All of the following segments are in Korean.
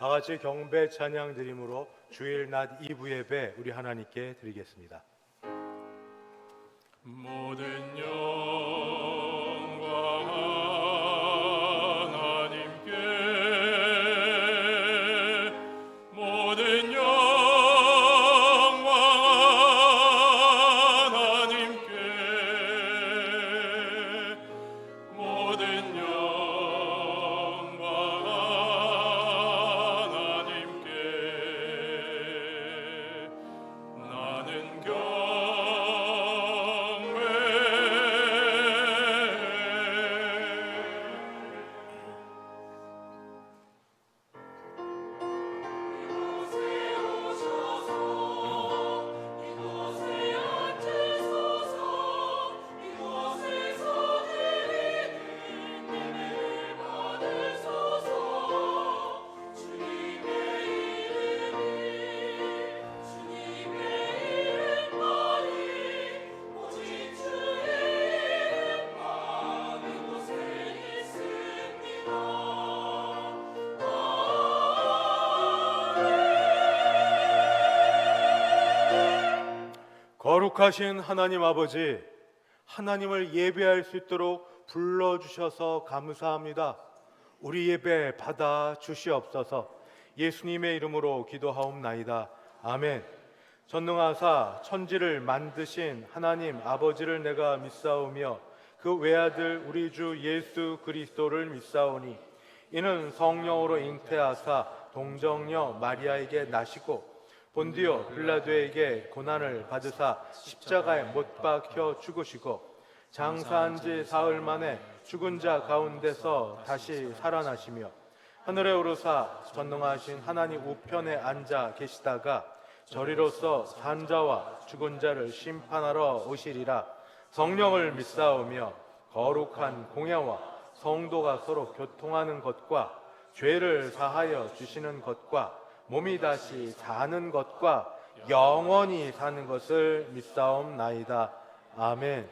다 같이 경배 찬양 드림으로 주일 낮 2부 예배 우리 하나님께 드리겠습니다. 모든 영광 하나님께, 모든 영광 하나님께, 모든 영광 하나님께. 나는 거룩하신 하나님 아버지, 하나님을 예배할 수 있도록 불러주셔서 감사합니다. 우리 예배 받아 주시옵소서. 예수님의 이름으로 기도하옵나이다. 아멘. 전능하사 천지를 만드신 하나님 아버지를 내가 믿사오며 그 외아들 우리 주 예수 그리스도를 믿사오니 이는 성령으로 잉태하사 동정녀 마리아에게 나시고 본디오 빌라도에게 고난을 받으사 십자가에 못 박혀 죽으시고 장사한 지 사흘 만에 죽은 자 가운데서 다시 살아나시며 하늘에 오르사 전능하신 하나님 우편에 앉아 계시다가 저리로서 산 자와 죽은 자를 심판하러 오시리라. 성령을 믿사오며 거룩한 공예와 성도가 서로 교통하는 것과 죄를 사하여 주시는 것과 몸이 다시 사는 것과 영원히 사는 것을 믿사옵나이다. 아멘.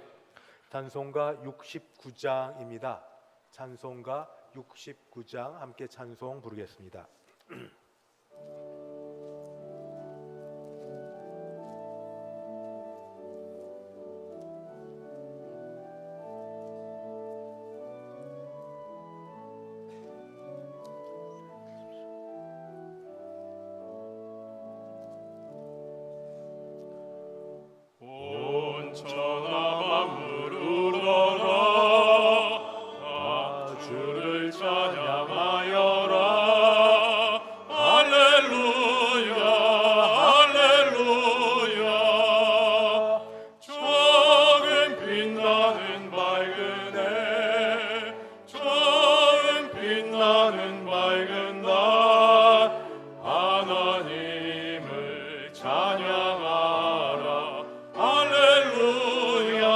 찬송가 69장입니다. 찬송가 69장 함께 찬송 부르겠습니다. 천하 만물 우러라, 다 주를 찬양하여라. 할렐루야 할렐루야. 조금 빛나는 밝은 해, 조금 빛나는 밝은 날, 하나님을 찬양하라. 할렐루야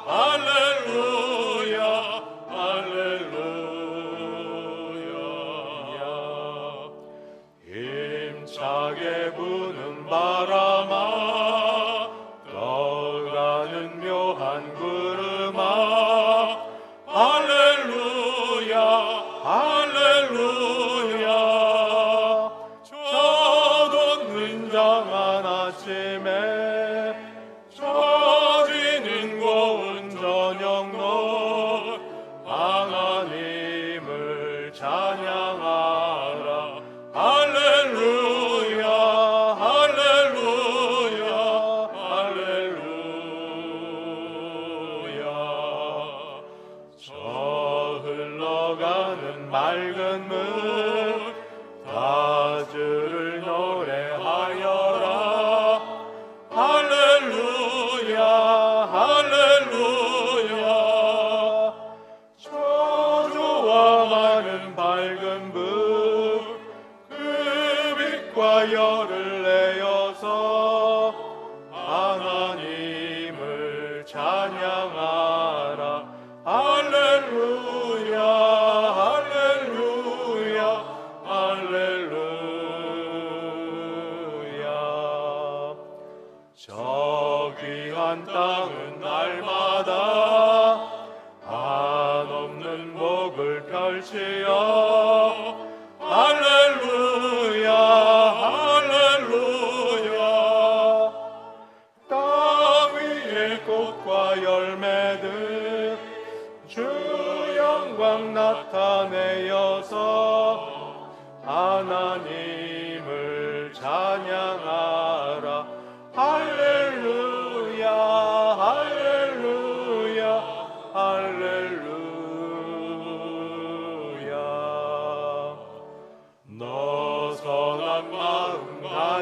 할렐루야 할렐루야. 힘차게 부는 바람아, 떠가는 묘한 구름아, 할렐루야 할렐루야. 저도 눈장한 아침에 젖이는 고운 저녁노, 하나님을 찬양하라. 할렐루야 할렐루야 할렐루야. 저 흘러가는 맑은 물, 다 주를 노래하여라. 할렐루야 할렐루야. 저주와 많은 밝은 불, 그 빛과 열을 내어서 하나님을 찬양하라. 할렐루야 할렐루야 할렐루야. 저 귀한 땅은 날마다 한없는 복을 펼치어 할렐루야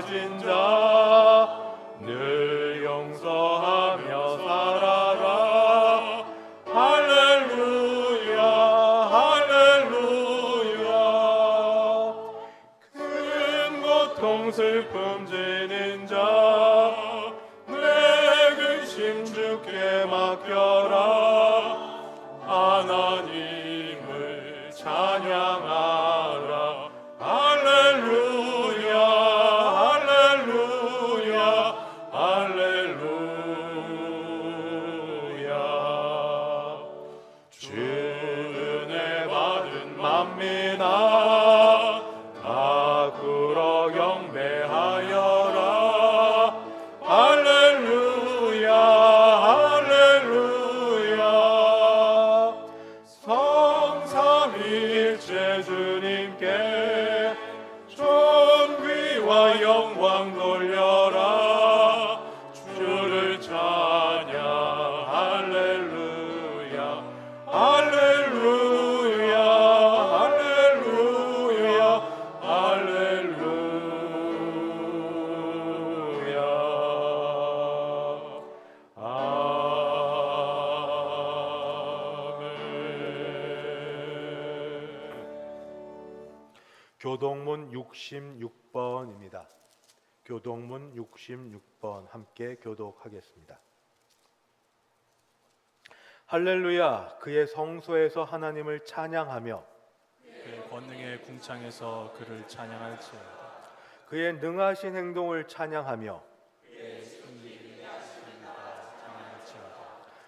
가진 자 늘 용서하며 살아라. 할렐루야 할렐루야. 큰 고통 슬픔 지닌 자 내 근심 주께 맡겨라. 하나님을 찬양하라. 할렐루야 할렐루야 할렐루야. 주 은혜 받은 만민아 다 굴어 경배하여라. 할렐루야 할렐루야. 성삼위일체 주님께 존귀와 영광 돌려라. 주를 찬양 할렐루야 할렐루야 할렐루야 할렐루야. 교동문 66번입니다. 교동문 66번 함께 교독하겠습니다. 할렐루야. 그의 성소에서 하나님을 찬양하며 그의 권능의 궁창에서 그를 찬양할지어다. 그의 능하신 행동을 찬양하며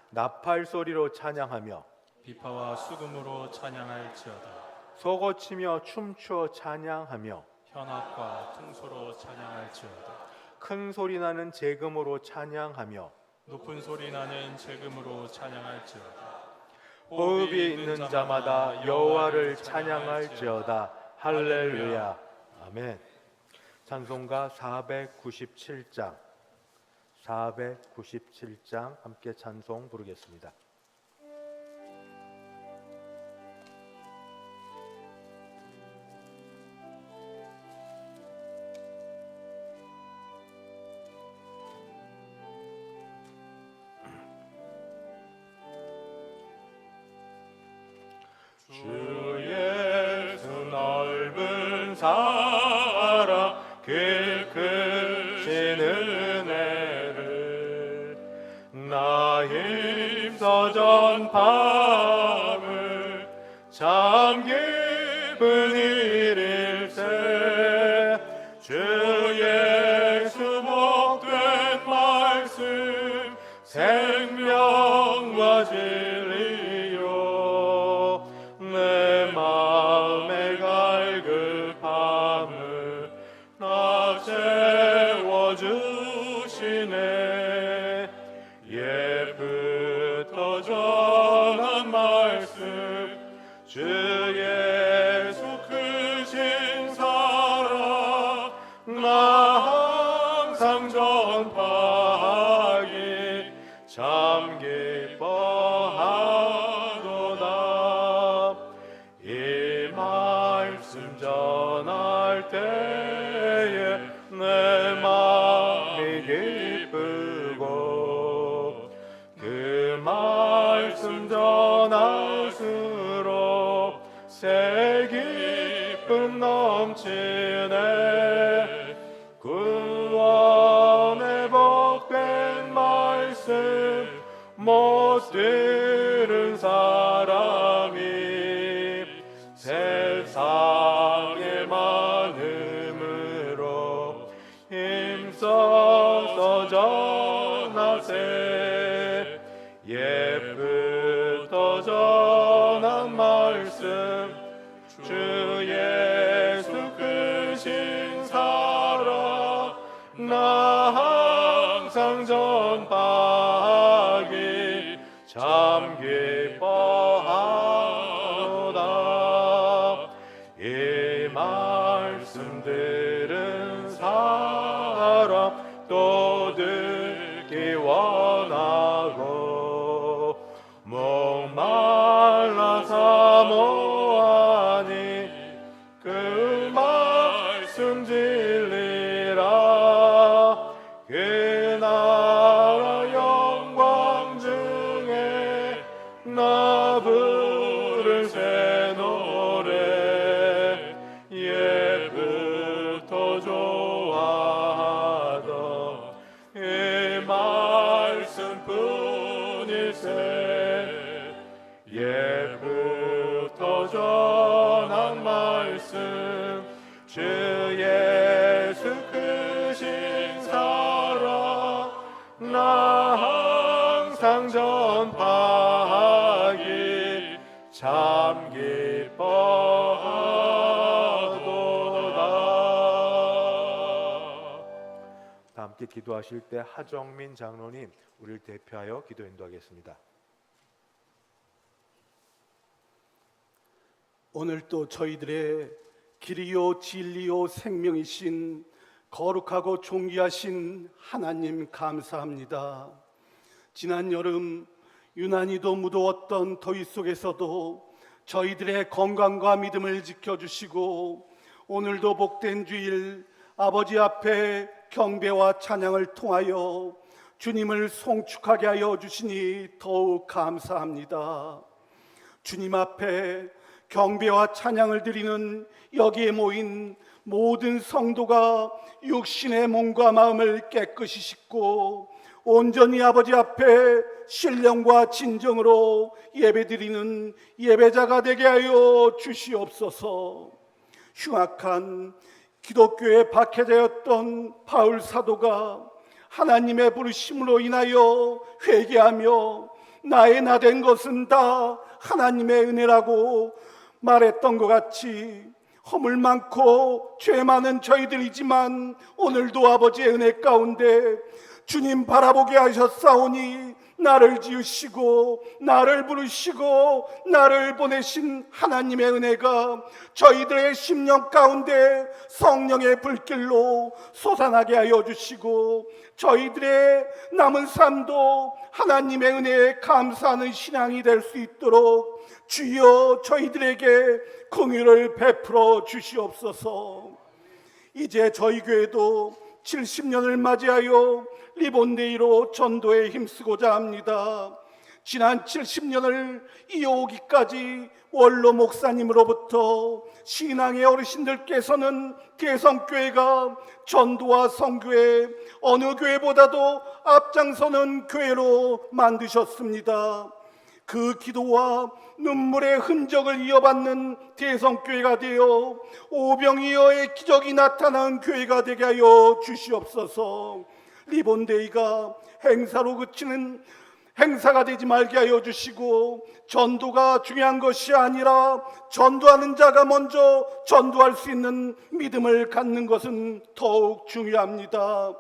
나팔 소리로 찬양하며 비파와 수금으로 찬양할지어다. 소고치며 춤추어 찬양하며 현악과 퉁소로 찬양할지어다. 큰 소리 나는 재금으로 찬양하며 높은 소리 나는 재금으로 찬양할지어다. 호흡이 있는 자마다 여호와를 찬양할지어다. 할렐루야. 아멘. 찬송가 497장 함께 찬송 부르겠습니다. 주 예수 넓은 사랑 길 크신 은혜를 나 힘써 전파을 참 기쁜 일일세. 주 예수 복된 말씀 생명과 진리요 내 마음의 갈급함을 나 채워주시네. 옛부터 전한 말씀 주 예수 크신 사랑 나 항상 전파하기 참 기뻐하도다. 이 말씀 전할 때에 내 마음이 기쁘고 그 말씀 전할수록 새 기쁨 넘치네. 구원의 복된 말씀 못 들은 사람이 세상의 많음으로 힘써서 전하세. 옛부터 전한 말씀 주 예수 크신 사랑 나 항상 전파하기 참 기뻐하도다. 이 말씀 들은 사람 또 듣기 원하고 목말라 사모하니 그 말씀 진리라. 주 예수 크신 사랑 나 항상 전파하기 참 기뻐하도다. 다 함께 기도하실 때 하정민 장로님 우리를 대표하여 기도 인도하겠습니다. 오늘도 저희들의 길이요 진리요 생명이신 거룩하고 존귀하신 하나님 감사합니다. 지난 여름 유난히도 무더웠던 더위 속에서도 저희들의 건강과 믿음을 지켜주시고 오늘도 복된 주일 아버지 앞에 경배와 찬양을 통하여 주님을 송축하게 하여 주시니 더욱 감사합니다. 주님 앞에 경배와 찬양을 드리는 여기에 모인 모든 성도가 육신의 몸과 마음을 깨끗이 씻고 온전히 아버지 앞에 신령과 진정으로 예배드리는 예배자가 되게 하여 주시옵소서. 흉악한 기독교의 박해자였던 바울 사도가 하나님의 부르심으로 인하여 회개하며 나의 나된 것은 다 하나님의 은혜라고 말했던 것 같이 허물 많고 죄 많은 저희들이지만 오늘도 아버지의 은혜 가운데 주님 바라보게 하셨사오니 나를 지으시고 나를 부르시고 나를 보내신 하나님의 은혜가 저희들의 심령 가운데 성령의 불길로 솟아나게 하여 주시고 저희들의 남은 삶도 하나님의 은혜에 감사하는 신앙이 될 수 있도록 주여 저희들에게 긍휼을 베풀어 주시옵소서. 이제 저희 교회도 70년을 맞이하여 리본데이로 전도에 힘쓰고자 합니다. 지난 70년을 이어오기까지 원로 목사님으로부터 신앙의 어르신들께서는 대성교회가 전도와 선교에 어느 교회보다도 앞장서는 교회로 만드셨습니다. 그 기도와 눈물의 흔적을 이어받는 대성교회가 되어 오병이어의 기적이 나타난 교회가 되게 하여 주시옵소서. 리본데이가 행사로 그치는 행사가 되지 말게 하여 주시고 전도가 중요한 것이 아니라 전도하는 자가 먼저 전도할 수 있는 믿음을 갖는 것은 더욱 중요합니다.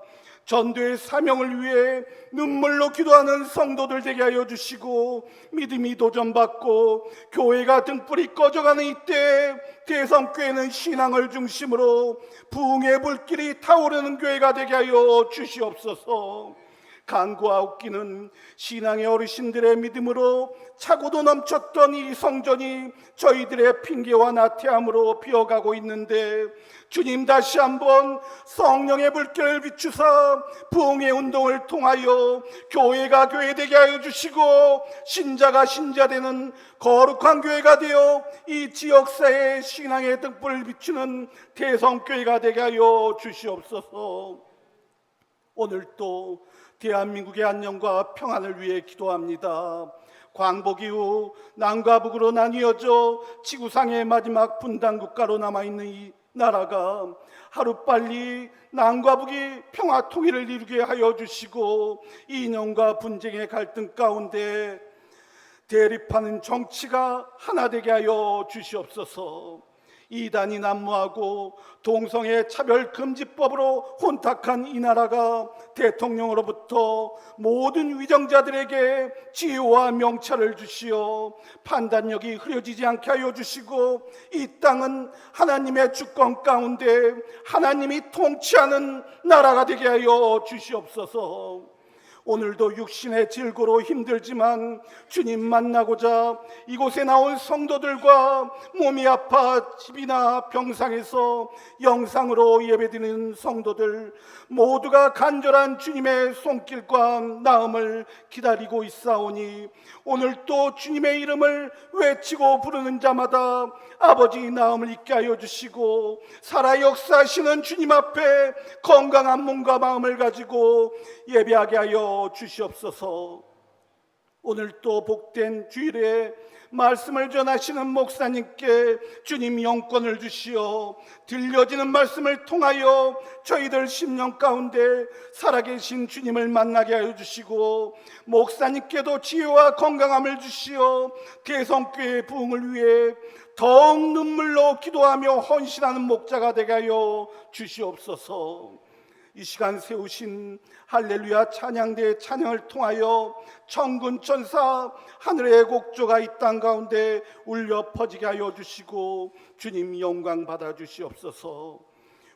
전도의 사명을 위해 눈물로 기도하는 성도들 되게 하여 주시고 믿음이 도전받고 교회가 등불이 꺼져가는 이때 대성교회는 신앙을 중심으로 부흥의 불길이 타오르는 교회가 되게 하여 주시옵소서. 간구하옵기는 신앙의 어르신들의 믿음으로 차고도 넘쳤던 이 성전이 저희들의 핑계와 나태함으로 비어가고 있는데 주님 다시 한번 성령의 불길을 비추사 부흥의 운동을 통하여 교회가 교회되게 하여 주시고 신자가 신자되는 거룩한 교회가 되어 이 지역사회의 신앙의 등불을 비추는 대성교회가 되게 하여 주시옵소서. 오늘도 대한민국의 안녕과 평안을 위해 기도합니다. 광복 이후 남과 북으로 나뉘어져 지구상의 마지막 분단 국가로 남아있는 이 나라가 하루빨리 남과 북이 평화 통일을 이루게 하여 주시고 이념과 분쟁의 갈등 가운데 대립하는 정치가 하나 되게 하여 주시옵소서. 이단이 난무하고 동성애 차별금지법으로 혼탁한 이 나라가 대통령으로부터 모든 위정자들에게 지혜와 명찰을 주시어 판단력이 흐려지지 않게 하여 주시고 이 땅은 하나님의 주권 가운데 하나님이 통치하는 나라가 되게 하여 주시옵소서. 오늘도 육신의 질고로 힘들지만 주님 만나고자 이곳에 나온 성도들과 몸이 아파 집이나 병상에서 영상으로 예배드리는 성도들 모두가 간절한 주님의 손길과 나음을 기다리고 있사오니 오늘 또 주님의 이름을 외치고 부르는 자마다 아버지 나음을 잊게 하여 주시고 살아 역사하시는 주님 앞에 건강한 몸과 마음을 가지고 예배하게 하여 주시옵소서. 오늘 또 복된 주일에 말씀을 전하시는 목사님께 주님 영권을 주시어 들려지는 말씀을 통하여 저희들 심령 가운데 살아계신 주님을 만나게 하여 주시고, 목사님께도 지혜와 건강함을 주시어 대성교회 부흥을 위해 더욱 눈물로 기도하며 헌신하는 목자가 되게 하여 주시옵소서. 이 시간 세우신 할렐루야 찬양대의 찬양을 통하여 천군 천사 하늘의 곡조가 이 땅 가운데 울려 퍼지게 하여 주시고 주님 영광 받아 주시옵소서.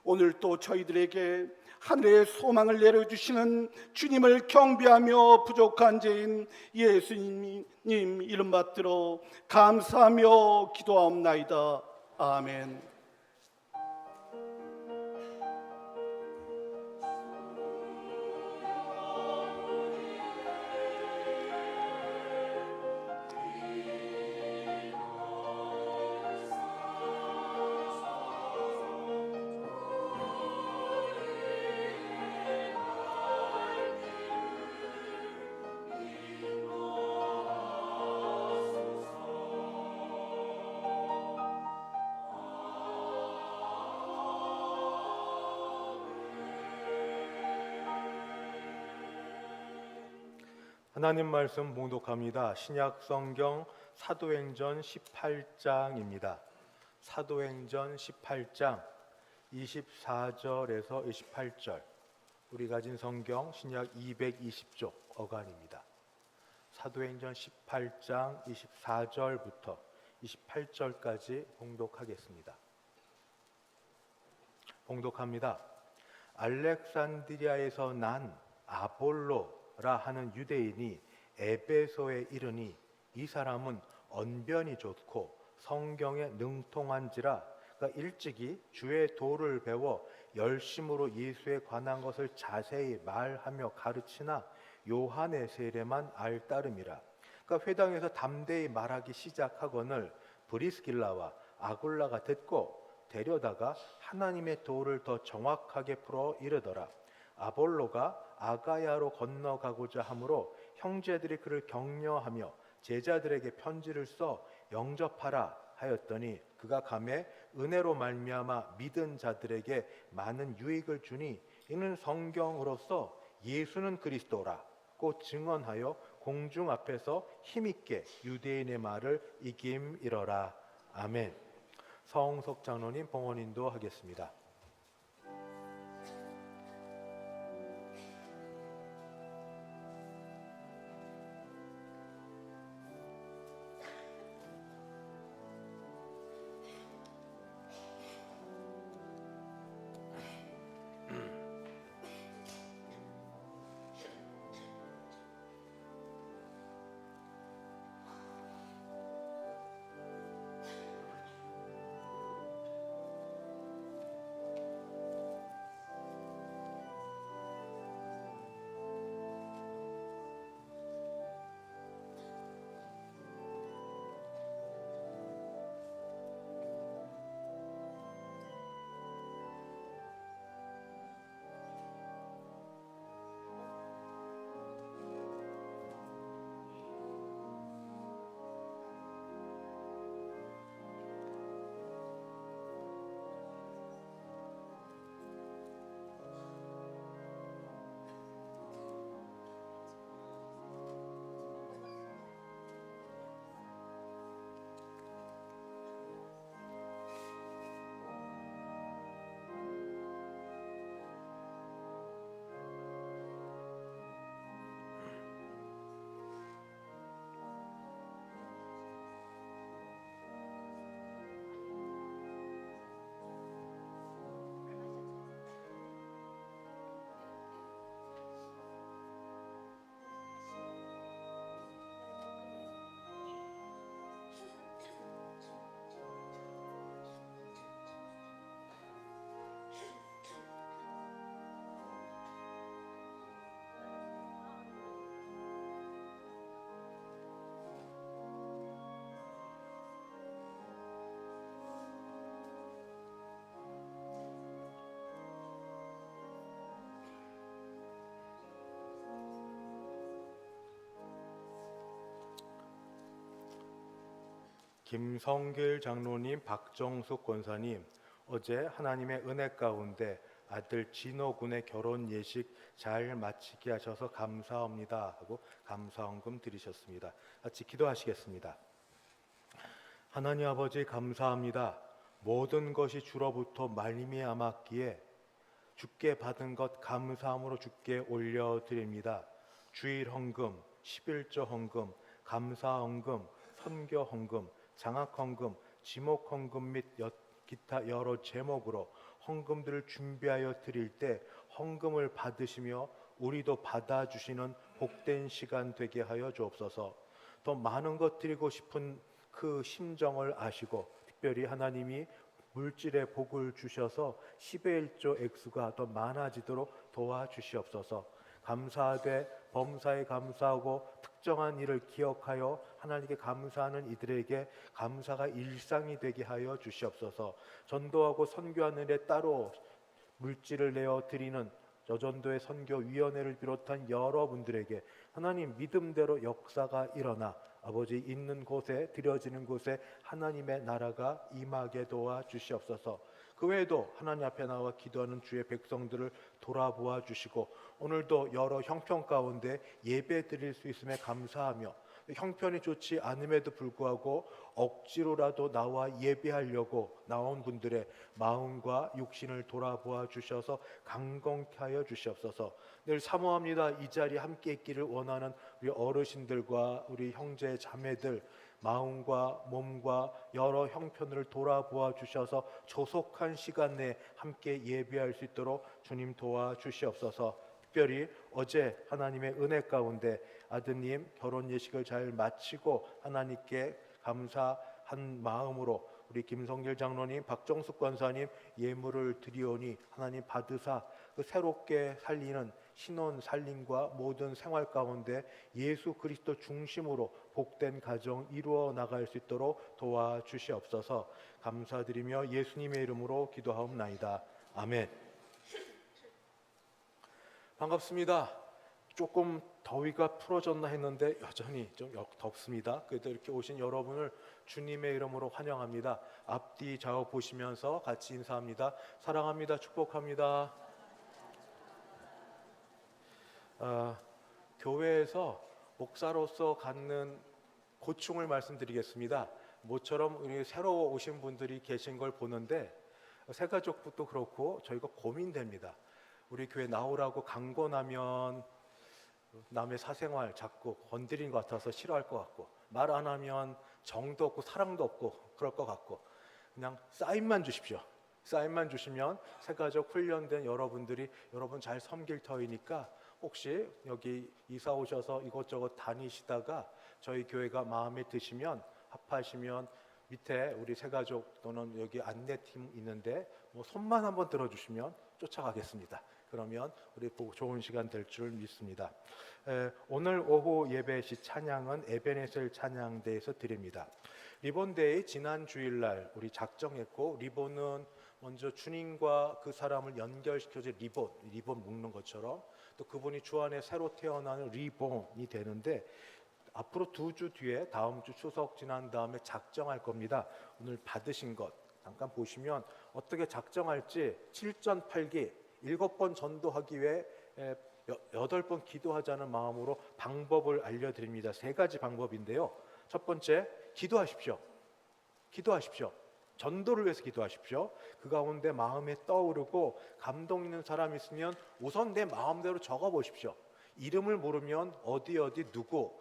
오늘 또 저희들에게 하늘의 소망을 내려주시는 주님을 경배하며 부족한 죄인 예수님 이름 받들어 감사하며 기도하옵나이다. 아멘. 하나님 말씀 봉독합니다. 신약 성경 사도행전 18장입니다. 사도행전 18장 24절에서 28절, 우리 가진 성경 신약 220쪽 어간입니다. 사도행전 18장 24절부터 28절까지 봉독하겠습니다. 봉독합니다. 알렉산드리아에서 난 아볼로라 하는 유대인이 에베소에 이르니 이 사람은 언변이 좋고 성경에 능통한지라. 그러니까 일찍이 주의 도를 배워 열심으로 예수에 관한 것을 자세히 말하며 가르치나 요한의 세례만 알 따름이라. 그러니까 회당에서 담대히 말하기 시작하거늘 브리스길라와 아굴라가 듣고 데려다가 하나님의 도를 더 정확하게 풀어 이르더라. 아볼로가 아가야로 건너가고자 하므로 형제들이 그를 격려하며 제자들에게 편지를 써 영접하라 하였더니 그가 가매 은혜로 말미암아 믿은 자들에게 많은 유익을 주니 이는 성경으로서 예수는 그리스도라고 증언하여 공중 앞에서 힘있게 유대인의 말을 이김이러라. 아멘. 성석 장로님 봉헌 인도하겠습니다. 김성길 장로님, 박정숙 권사님, 어제 하나님의 은혜 가운데 아들 진호 군의 결혼 예식 잘 마치게 하셔서 감사합니다 하고 감사헌금 드리셨습니다. 같이 기도하시겠습니다. 하나님 아버지 감사합니다. 모든 것이 주로부터 말미암았기에 주께 받은 것 감사함으로 주께 올려드립니다. 주일 헌금, 11조 헌금, 감사 헌금, 선교 헌금, 장학 헌금, 지목 헌금 및 기타 여러 제목으로 헌금들을 준비하여 드릴 때 헌금을 받으시며 우리도 받아주시는 복된 시간 되게 하여 주옵소서. 더 많은 것 드리고 싶은 그 심정을 아시고 특별히 하나님이 물질의 복을 주셔서 10의 1조 액수가 더 많아지도록 도와주시옵소서. 감사하되 범사에 감사하고 특정한 일을 기억하여 하나님께 감사하는 이들에게 감사가 일상이 되게 하여 주시옵소서. 전도하고 선교하는 데 따로 물질을 내어 드리는 저전도의 선교위원회를 비롯한 여러분들에게 하나님 믿음대로 역사가 일어나 아버지 있는 곳에 드려지는 곳에 하나님의 나라가 임하게 도와주시옵소서. 그 외에도 하나님 앞에 나와 기도하는 주의 백성들을 돌아보아 주시고 오늘도 여러 형편 가운데 예배 드릴 수 있음에 감사하며 형편이 좋지 않음에도 불구하고 억지로라도 나와 예배하려고 나온 분들의 마음과 육신을 돌아보아 주셔서 강건케 하여 주시옵소서. 늘 사모합니다. 이 자리에 함께 있기를 원하는 우리 어르신들과 우리 형제 자매들 마음과 몸과 여러 형편을 돌아보아 주셔서 조속한 시간 내에 함께 예배할 수 있도록 주님 도와주시옵소서. 특별히 어제 하나님의 은혜 가운데 아드님 결혼 예식을 잘 마치고 하나님께 감사한 마음으로 우리 김성길 장로님, 박정숙 권사님 예물을 드리오니 하나님 받으사 그 새롭게 살리는 신혼 살림과 모든 생활 가운데 예수 그리스도 중심으로 복된 가정 이루어 나갈 수 있도록 도와주시옵소서. 감사드리며 예수님의 이름으로 기도하옵나이다. 아멘. 반갑습니다. 조금 더위가 풀어졌나 했는데 여전히 좀 덥습니다. 그래도 이렇게 오신 여러분을 주님의 이름으로 환영합니다. 앞뒤 좌우 보시면서 같이 인사합니다. 사랑합니다. 축복합니다. 교회에서 목사로서 갖는 고충을 말씀드리겠습니다. 모처럼 우리 새로 오신 분들이 계신 걸 보는데 새가족부터 그렇고 저희가 고민됩니다. 우리 교회 나오라고 강권하면 남의 사생활 자꾸 건드린 것 같아서 싫어할 것 같고 말 안 하면 정도 없고 사랑도 없고 그럴 것 같고 그냥 사인만 주십시오. 사인만 주시면 새가족 훈련된 여러분들이 여러분 잘 섬길 터이니까 혹시 여기 이사 오셔서 이것저것 다니시다가 저희 교회가 마음에 드시면 합하시면 밑에 우리 새가족 또는 여기 안내팀 있는데 뭐 손만 한번 들어주시면 쫓아가겠습니다. 그러면 우리 좋은 시간 될 줄 믿습니다. 오늘 오후 예배 시 찬양은 에베네셀 찬양대에서 드립니다. 리본데이 지난 주일날 우리 작정했고 리본은 먼저 주님과 그 사람을 연결시켜줄 리본 묶는 것처럼 또 그분이 주 안에 새로 태어나는 리본이 되는데 앞으로 2주 뒤에 다음 주 추석 지난 다음에 작정할 겁니다. 오늘 받으신 것 잠깐 보시면 어떻게 작정할지 7전 8기 7번 전도하기 위해 8번 기도하자는 마음으로 방법을 알려드립니다. 3가지 방법인데요. 첫 번째, 기도하십시오. 기도하십시오. 전도를 위해서 기도하십시오. 그 가운데 마음에 떠오르고 감동 있는 사람이 있으면 우선 내 마음대로 적어보십시오. 이름을 모르면 어디 누구,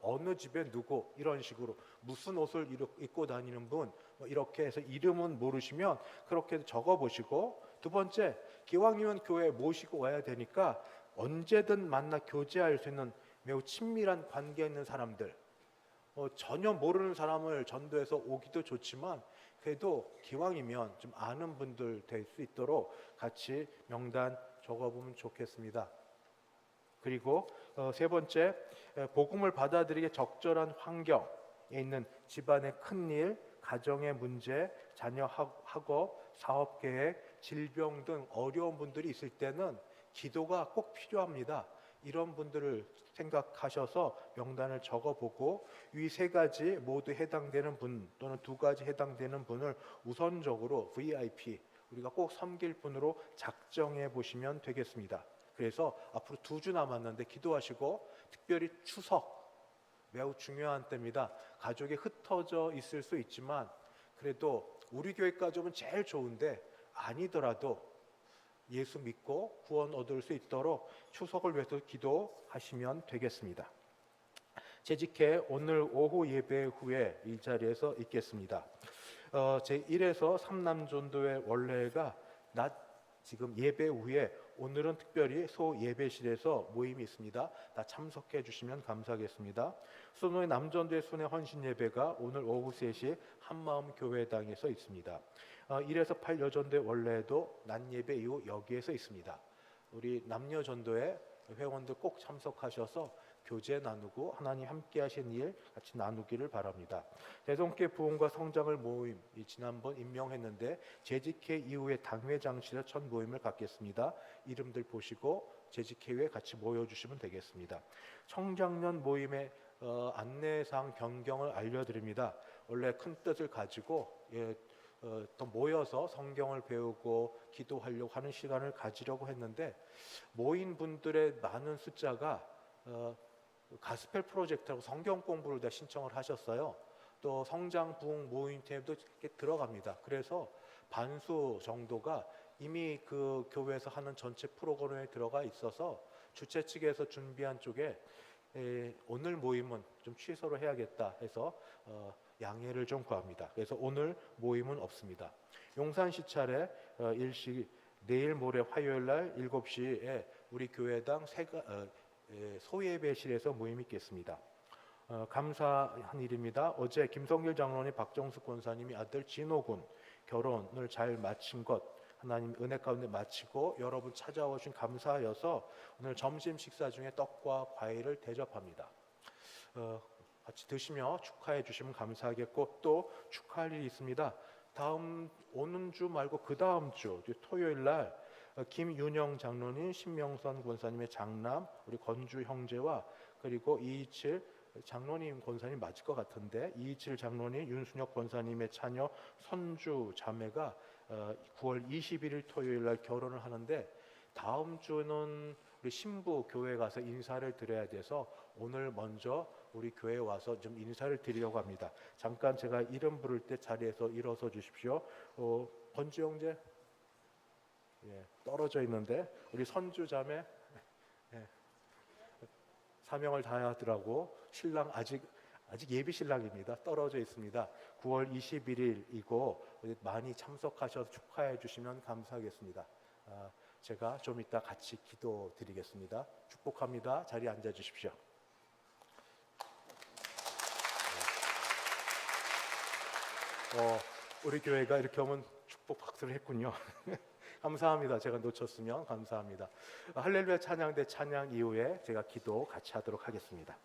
어느 집에 누구 이런 식으로 무슨 옷을 입고 다니는 분 이렇게 해서 이름은 모르시면 그렇게 적어보시고 두 번째, 기왕이면 교회에 모시고 와야 되니까 언제든 만나 교제할 수 있는 매우 친밀한 관계 있는 사람들 전혀 모르는 사람을 전도해서 오기도 좋지만 그래도 기왕이면 좀 아는 분들 될 수 있도록 같이 명단 적어보면 좋겠습니다. 그리고 세 번째, 복음을 받아들이기 적절한 환경에 있는 집안의 큰일, 가정의 문제, 자녀 학업, 사업계획, 질병 등 어려운 분들이 있을 때는 기도가 꼭 필요합니다. 이런 분들을 생각하셔서 명단을 적어보고 이 세 가지 모두 해당되는 분 또는 두 가지 해당되는 분을 우선적으로 VIP, 우리가 꼭 섬길 분으로 작정해 보시면 되겠습니다. 그래서 앞으로 2주 남았는데 기도하시고, 특별히 추석 매우 중요한 때입니다. 가족이 흩어져 있을 수 있지만 그래도 우리 교회 가족은 제일 좋은데 아니더라도 예수 믿고 구원 얻을 수 있도록 추석을 위해서 기도하시면 되겠습니다. 재직회 오늘 오후 예배 후에 이 자리에서 있겠습니다. 제1에서 3남전도의 원래가 낮 지금 예배 후에 오늘은 특별히 소 예배실에서 모임이 있습니다. 다 참석해 주시면 감사하겠습니다. 수노의 남전도의 순회 헌신 예배가 오늘 오후 3시 한마음 교회당에서 있습니다. 1에서 8 여전도의 원래도 낮 예배 이후 여기에서 있습니다. 우리 남녀 전도회 회원들 꼭 참석하셔서 교제 나누고 하나님 함께 하신 일 같이 나누기를 바랍니다. 대성교회 부흥과 성장을 모임, 지난번 임명했는데 재직회 이후에 당회장실에 첫 모임을 갖겠습니다. 이름들 보시고 재직회에 같이 모여주시면 되겠습니다. 청장년 모임의 안내사항 변경을 알려드립니다. 원래 큰 뜻을 가지고 또 모여서 성경을 배우고 기도하려고 하는 시간을 가지려고 했는데 모인 분들의 많은 숫자가 가스펠 프로젝트라고 성경 공부를 다 신청을 하셨어요. 또 성장 부흥 모임 때도 이렇게 들어갑니다. 그래서 반수 정도가 이미 그 교회에서 하는 전체 프로그램에 들어가 있어서 주최 측에서 준비한 쪽에 오늘 모임은 좀 취소를 해야겠다 해서 양해를 좀 구합니다. 그래서 오늘 모임은 없습니다. 용산시 차례 일시 내일 모레 화요일 날 7시에 우리 교회당 소예배실에서 모임이 있겠습니다. 감사한 일입니다. 어제 김성길 장로님, 박정숙 권사님이 아들 진호군 결혼을 잘 마친 것 하나님 은혜 가운데 마치고 여러분 찾아오신 감사하여서 오늘 점심 식사 중에 떡과 과일을 대접합니다. 같이 드시며 축하해 주시면 감사하겠고, 또 축하할 일이 있습니다. 다음 오는 주 말고 그 다음 주 토요일 날 김윤영 장로님, 신명선 권사님의 장남 우리 건주 형제와 그리고 227 장로님 권사님 맞을 것 같은데 227 장로님, 윤순혁 권사님의 자녀 선주 자매가 9월 21일 토요일 날 결혼을 하는데 다음 주는 우리 신부 교회 가서 인사를 드려야 돼서 오늘 먼저 우리 교회에 와서 좀 인사를 드리려고 합니다. 잠깐 제가 이름 부를 때 자리에서 일어서 주십시오. 건주 형제 떨어져 있는데 우리 선주 자매 사명을 다하더라고. 신랑 아직 예비 신랑입니다. 떨어져 있습니다. 9월 21일이고 많이 참석하셔서 축하해 주시면 감사하겠습니다. 제가 좀 이따 같이 기도 드리겠습니다. 축복합니다. 자리에 앉아 주십시오. 우리 교회가 이렇게 하면 축복 박수를 했군요. 감사합니다. 제가 놓쳤으면 감사합니다. 할렐루야 찬양대 찬양 이후에 제가 기도 같이 하도록 하겠습니다.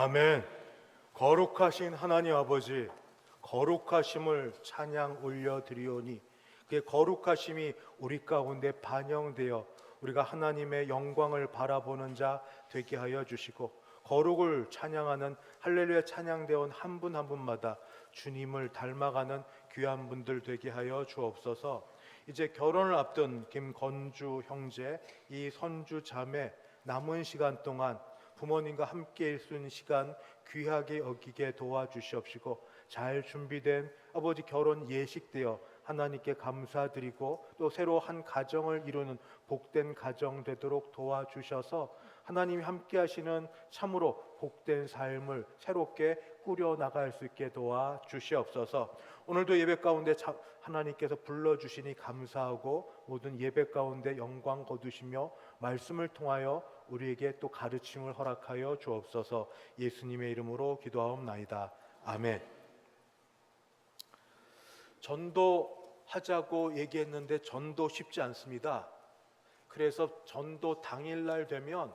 아멘. 거룩하신 하나님 아버지, 거룩하심을 찬양 올려드리오니 그 거룩하심이 우리 가운데 반영되어 우리가 하나님의 영광을 바라보는 자 되게 하여 주시고, 거룩을 찬양하는 할렐루야 찬양대원 한 분 한 분마다 주님을 닮아가는 귀한 분들 되게 하여 주옵소서. 이제 결혼을 앞둔 김건주 형제, 이 선주 자매, 남은 시간 동안 부모님과 함께 있는 시간 귀하게 여기게 도와주시옵시고, 잘 준비된 아버지 결혼 예식되어 하나님께 감사드리고 또 새로 한 가정을 이루는 복된 가정 되도록 도와주셔서 하나님이 함께 하시는 참으로 복된 삶을 새롭게 꾸려 나갈 수 있게 도와주시옵소서. 오늘도 예배 가운데 하나님께서 불러주시니 감사하고 모든 예배 가운데 영광 거두시며 말씀을 통하여 우리에게 또 가르침을 허락하여 주옵소서. 예수님의 이름으로 기도하옵나이다. 아멘. 전도하자고 얘기했는데 전도 쉽지 않습니다. 그래서 전도 당일날 되면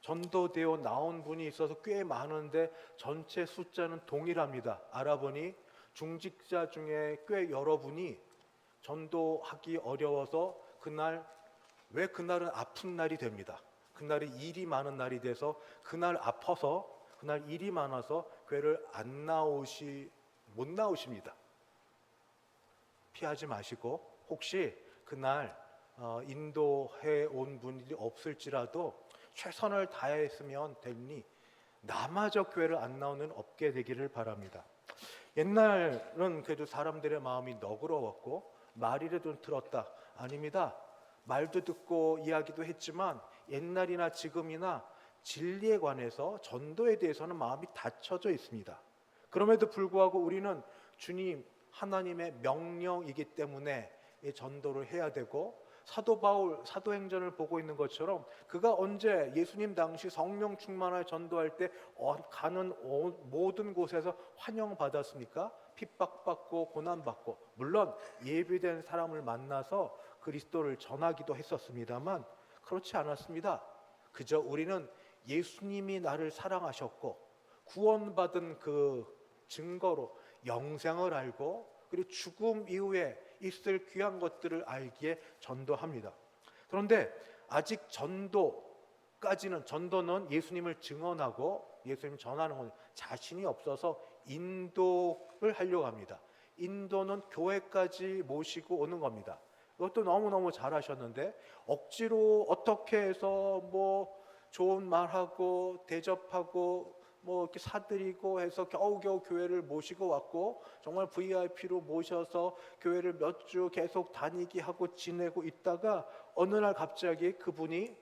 전도되어 나온 분이 있어서 꽤 많은데 전체 숫자는 동일합니다. 알아보니 중직자 중에 꽤 여러분이 전도하기 어려워서 왜 그날은 아픈 날이 됩니다. 그날이 일이 많은 날이 돼서 그날 아파서 그날 일이 많아서 교회를 못 나오십니다. 피하지 마시고 혹시 그날 인도해 온 분이 없을지라도 최선을 다했으면 되니 나마저 교회를 안 나오는 없게 되기를 바랍니다. 옛날은 그래도 사람들의 마음이 너그러웠고 말이라도 들었다. 아닙니다. 말도 듣고 이야기도 했지만 옛날이나 지금이나 진리에 관해서 전도에 대해서는 마음이 닫혀져 있습니다. 그럼에도 불구하고 우리는 주님 하나님의 명령이기 때문에 이 전도를 해야 되고, 사도 바울 사도행전을 보고 있는 것처럼 그가 언제 예수님 당시 성령 충만하여 전도할 때 가는 모든 곳에서 환영받았습니까? 핍박받고 고난받고, 물론 예비된 사람을 만나서 그리스도를 전하기도 했었습니다만 그렇지 않았습니다. 그저 우리는 예수님이 나를 사랑하셨고 구원받은 그 증거로 영생을 알고 그리고 죽음 이후에 있을 귀한 것들을 알기에 전도합니다. 그런데 아직 전도는 예수님을 증언하고 예수님 전하는 건 자신이 없어서 인도를 하려고 합니다. 인도는 교회까지 모시고 오는 겁니다. 이것도 너무너무 잘하셨는데 억지로 어떻게 해서 좋은 말하고 대접하고 이렇게 사드리고 해서 겨우겨우 교회를 모시고 왔고, 정말 VIP로 모셔서 교회를 몇 주 계속 다니게 하고 지내고 있다가 어느 날 갑자기 그분이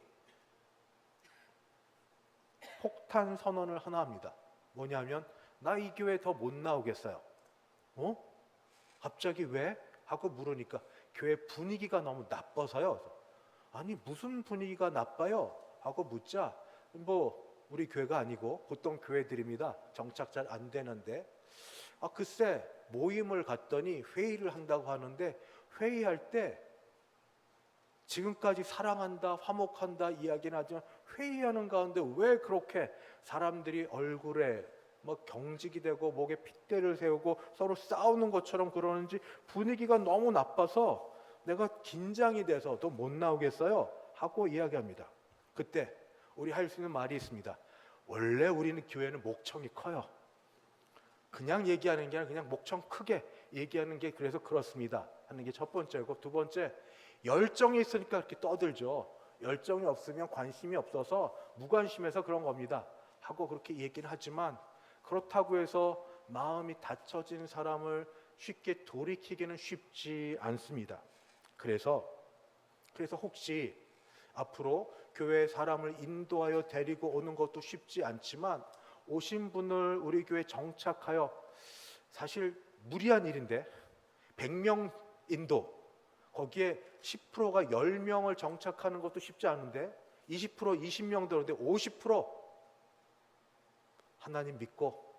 폭탄 선언을 하나 합니다. 뭐냐면 나 이 교회 더 못 나오겠어요. 갑자기 왜? 하고 물으니까 교회 분위기가 너무 나빠서요. 아니 무슨 분위기가 나빠요? 하고 묻자 우리 교회가 아니고 보통 교회들입니다. 정착 잘 안 되는데 글쎄 모임을 갔더니 회의를 한다고 하는데 회의할 때 지금까지 사랑한다 화목한다 이야기는 하지만 회의하는 가운데 왜 그렇게 사람들이 얼굴에 경직이 되고 목에 핏대를 세우고 서로 싸우는 것처럼 그러는지 분위기가 너무 나빠서 내가 긴장이 돼서 더 못 나오겠어요 하고 이야기합니다. 그때 우리 할 수 있는 말이 있습니다. 원래 우리는 교회는 목청이 커요. 그냥 얘기하는 게 아니라 그냥 목청 크게 얘기하는 게 그래서 그렇습니다 하는 게 첫 번째고, 두 번째 열정이 있으니까 이렇게 떠들죠. 열정이 없으면 관심이 없어서 무관심해서 그런 겁니다 하고 그렇게 얘기는 하지만, 그렇다고 해서 마음이 닫혀진 사람을 쉽게 돌이키기는 쉽지 않습니다. 그래서 혹시 앞으로 교회 사람을 인도하여 데리고 오는 것도 쉽지 않지만 오신 분을 우리 교회에 정착하여, 사실 무리한 일인데 100명 인도, 거기에 10%가 10명을 정착하는 것도 쉽지 않은데 20% 20명 들었는데 50% 하나님 믿고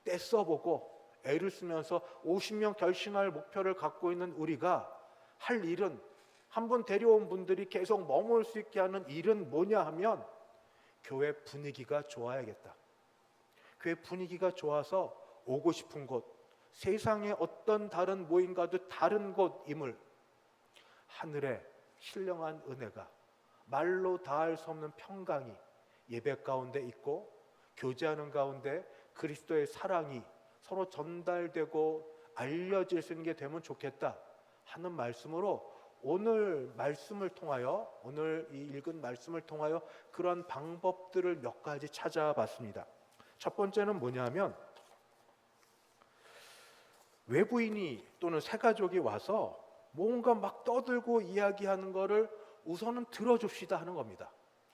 떼 써보고 애를 쓰면서 50명 결신할 목표를 갖고 있는 우리가 할 일은, 한 번 데려온 분들이 계속 머물 수 있게 하는 일은 뭐냐 하면 교회 분위기가 좋아야겠다. 교회 분위기가 좋아서 오고 싶은 곳, 세상의 어떤 다른 모임과도 다른 곳임을 하늘의 신령한 은혜가, 말로 다할 수 없는 평강이 예배 가운데 있고 교제하는 가운데 그리스도의 사랑이 서로 전달되고 알려질 수 있는 게 되면 좋겠다 하는 말씀으로 오늘 말씀을 통하여, 오늘 이 읽은 말씀을 통하여 그런 방법들을 몇 가지 찾아봤습니다. 첫 번째는 뭐냐면, 외부인이 또는 새가족이 와서 뭔가 막 떠들고 이야기하는 거를 우선은 들어줍시다 하는 겁니다.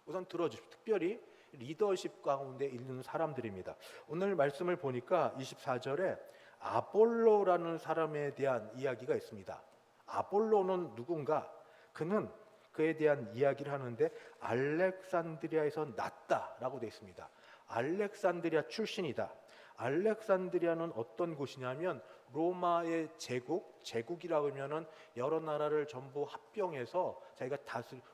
우선 들어줍시다. 특별히 리더십 가운데 있는 사람들입니다. 오늘 말씀을 보니까 24절에 아볼로라는 사람에 대한 이야기가 있습니다. 아볼로는 누군가? 그는 그에 대한 이야기를 하는데 알렉산드리아에서 났다라고 되어 있습니다. 알렉산드리아 출신이다. 알렉산드리아는 어떤 곳이냐면 로마의 제국이라고 하면은 여러 나라를 전부 합병해서 자기가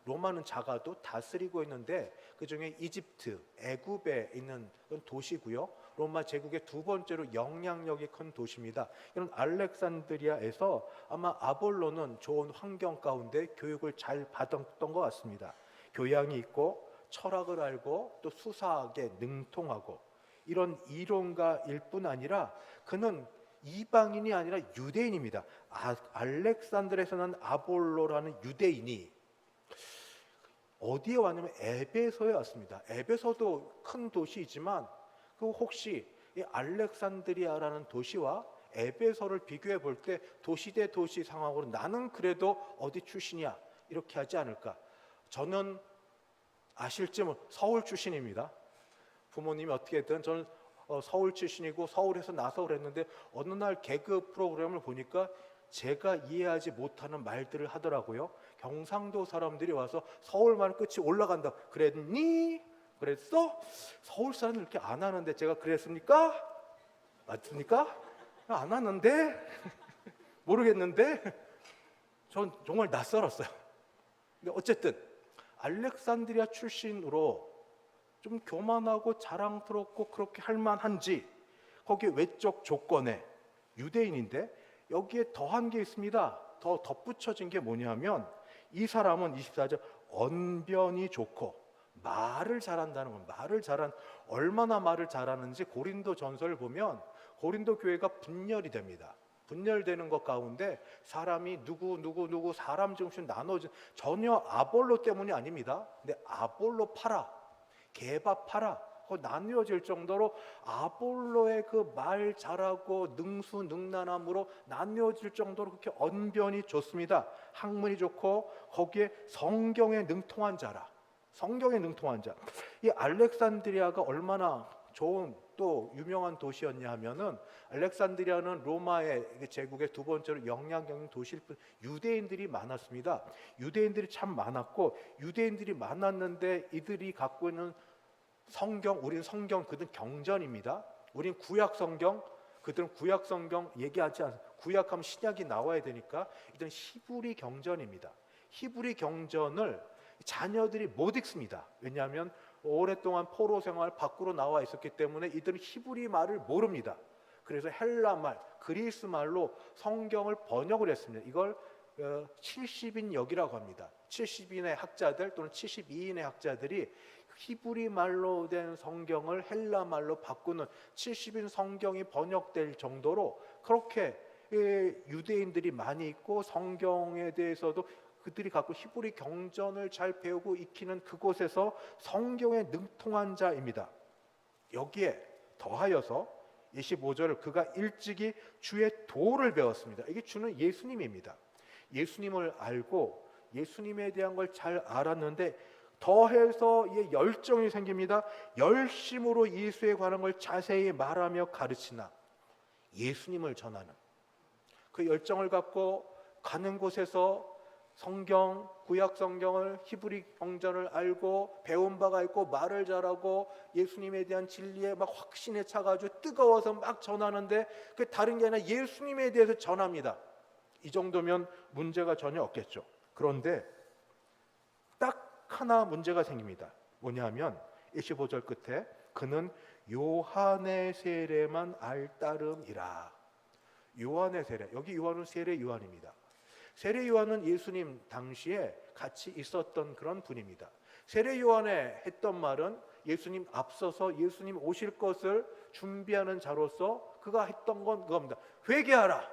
로마는 작아도 다스리고 있는데 그 중에 이집트, 애굽에 있는 도시고요. 로마 제국의 두 번째로 영향력이 큰 도시입니다. 이런 알렉산드리아에서 아마 아볼로는 좋은 환경 가운데 교육을 잘 받았던 것 같습니다. 교양이 있고 철학을 알고 또 수사학에 능통하고 이런 이론가일 뿐 아니라 그는 이방인이 아니라 유대인입니다. 알렉산드리아에서 난 아볼로라는 유대인이 어디에 왔냐면 에베소에 왔습니다. 에베소도 큰 도시이지만 그 혹시 이 알렉산드리아라는 도시와 에베소를 비교해 볼 때 도시 대 도시 상황으로 나는 그래도 어디 출신이야 이렇게 하지 않을까. 저는 아실지 서울 출신입니다. 부모님이 어떻게든 저는 서울 출신이고 서울에서 나서 그랬는데 어느 날 개그 프로그램을 보니까 제가 이해하지 못하는 말들을 하더라고요. 경상도 사람들이 와서 서울말 끝이 올라간다. 그랬니? 그랬어? 서울 사람은 이렇게 안 하는데 제가 그랬습니까? 맞습니까? 안 하는데? 모르겠는데? 전 정말 낯설었어요. 근데 어쨌든 알렉산드리아 출신으로 좀 교만하고 자랑스럽고 그렇게 할 만한지 거기에 외적 조건에 유대인인데 여기에 더한 게 있습니다. 더 덧붙여진 게 뭐냐면 이 사람은 24절 언변이 좋고 말을 잘한다는 건 얼마나 말을 잘하는지 고린도 전서를 보면 고린도 교회가 분열이 됩니다. 분열되는 것 가운데 사람이 누구 사람 중심 나눠진 전혀 아볼로 때문이 아닙니다. 근데 아볼로 파라, 개밥 파라 나뉘어질 정도로 아볼로의 그 말 잘하고 능수능란함으로 나뉘어질 정도로 그렇게 언변이 좋습니다. 학문이 좋고 거기에 성경에 능통한 자라. 성경에 능통한 자. 이 알렉산드리아가 얼마나 좋은 또 유명한 도시였냐 하면은 알렉산드리아는 로마의 제국의 두 번째로 영향력 있는 도시일 뿐 유대인들이 많았습니다. 유대인들이 참 많았고 유대인들이 많았는데 이들이 갖고 있는 성경, 우리는 성경, 그들은 경전입니다. 우리는 구약 성경, 그들은 구약 성경 얘기하지 않습니다. 구약하면 신약이 나와야 되니까 이들은 히브리 경전입니다. 히브리 경전을 자녀들이 못 읽습니다. 왜냐하면 오랫동안 포로 생활 밖으로 나와 있었기 때문에 이들은 히브리 말을 모릅니다. 그래서 헬라 말, 그리스 말로 성경을 번역을 했습니다. 이걸 70인역이라고 합니다. 70인의 학자들 또는 72인의 학자들이 히브리 말로 된 성경을 헬라 말로 바꾸는 70인 성경이 번역될 정도로 그렇게 유대인들이 많이 있고 성경에 대해서도 그들이 갖고 히브리 경전을 잘 배우고 익히는 그곳에서 성경에 능통한 자입니다. 여기에 더하여서 25절을 그가 일찍이 주의 도를 배웠습니다. 이게 주는 예수님입니다. 예수님을 알고 예수님에 대한 걸 잘 알았는데 더해서 열정이 생깁니다. 열심으로 예수에 관한 걸 자세히 말하며 가르치나 예수님을 전하는 그 열정을 갖고 가는 곳에서 성경, 구약 성경을 히브리 경전을 알고 배운 바가 있고 말을 잘하고 예수님에 대한 진리에 막 확신에 차가지고 뜨거워서 막 전하는데 그 다른 게 아니라 예수님에 대해서 전합니다. 이 정도면 문제가 전혀 없겠죠. 그런데 딱 하나 문제가 생깁니다. 뭐냐면 25절 끝에 그는 요한의 세례만 알 따름이라. 요한의 세례, 여기 요한은 세례 요한입니다. 세례 요한은 예수님 당시에 같이 있었던 그런 분입니다. 세례 요한에 했던 말은 예수님 앞서서 예수님 오실 것을 준비하는 자로서 그가 했던 건 그겁니다. 회개하라,